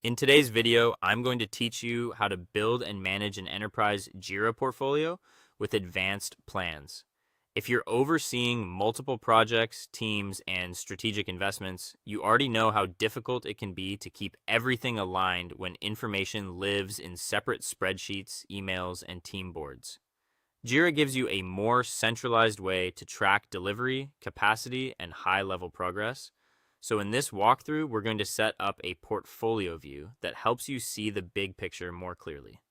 In today's video, I'm going to teach you how to build and manage an enterprise Jira portfolio with advanced plans. If you're overseeing multiple projects, teams, and strategic investments, you already know how difficult it can be to keep everything aligned when information lives in separate spreadsheets, emails, and team boards. Jira gives you a more centralized way to track delivery, capacity, and high-level progress. So in this walkthrough, we're going to set up a portfolio view that helps you see the big picture more clearly.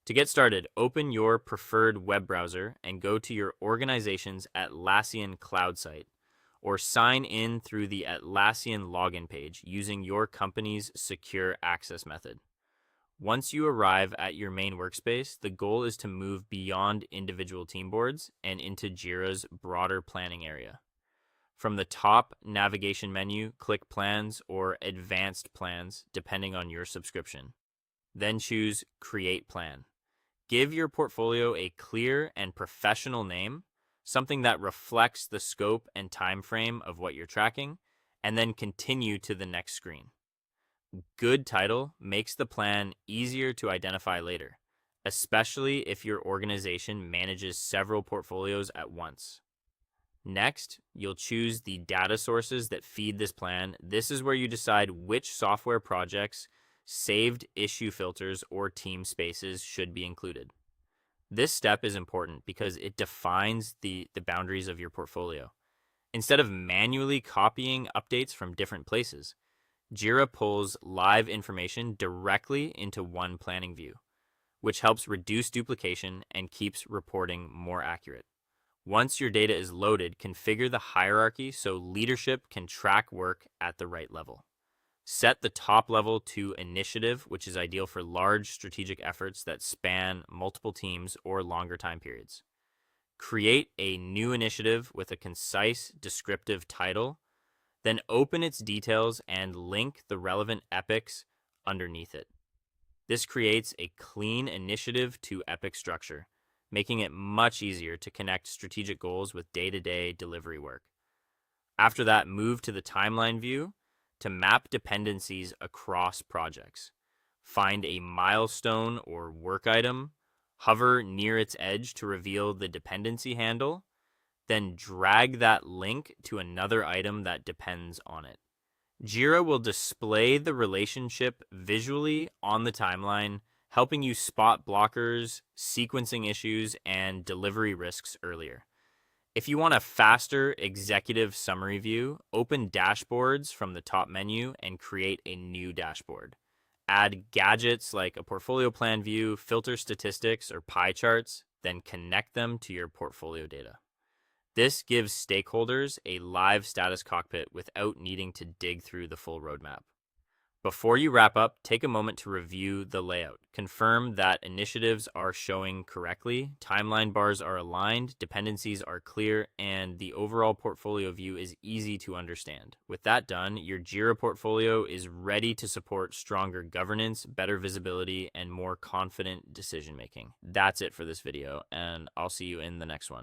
To get started, open your preferred web browser and go to your organization's Atlassian cloud site, or sign in through the Atlassian login page using your company's secure access method. Once you arrive at your main workspace, the goal is to move beyond individual team boards and into Jira's broader planning area. From the top navigation menu, click Plans or Advanced Plans, depending on your subscription. Then choose Create Plan. Give your portfolio a clear and professional name, something that reflects the scope and time frame of what you're tracking, and then continue to the next screen. Good title makes the plan easier to identify later, especially if your organization manages several portfolios at once. Next, you'll choose the data sources that feed this plan. This is where you decide which software projects, saved issue filters, or team spaces should be included. This step is important because it defines the boundaries of your portfolio. Instead of manually copying updates from different places, Jira pulls live information directly into one planning view, which helps reduce duplication and keeps reporting more accurate. Once your data is loaded, configure the hierarchy so leadership can track work at the right level. Set the top level to initiative, which is ideal for large strategic efforts that span multiple teams or longer time periods. Create a new initiative with a concise, descriptive title. Then open its details and link the relevant epics underneath it. This creates a clean initiative to epic structure, making it much easier to connect strategic goals with day-to-day delivery work. After that, move to the timeline view to map dependencies across projects. Find a milestone or work item, hover near its edge to reveal the dependency handle, then drag that link to another item that depends on it. Jira will display the relationship visually on the timeline, helping you spot blockers, sequencing issues, and delivery risks earlier. If you want a faster executive summary view, open Dashboards from the top menu and create a new dashboard. Add gadgets like a portfolio plan view, filter statistics, or pie charts, then connect them to your portfolio data. This gives stakeholders a live status cockpit without needing to dig through the full roadmap. Before you wrap up, take a moment to review the layout. Confirm that initiatives are showing correctly, timeline bars are aligned, dependencies are clear, and the overall portfolio view is easy to understand. With that done, your Jira portfolio is ready to support stronger governance, better visibility, and more confident decision making. That's it for this video, and I'll see you in the next one.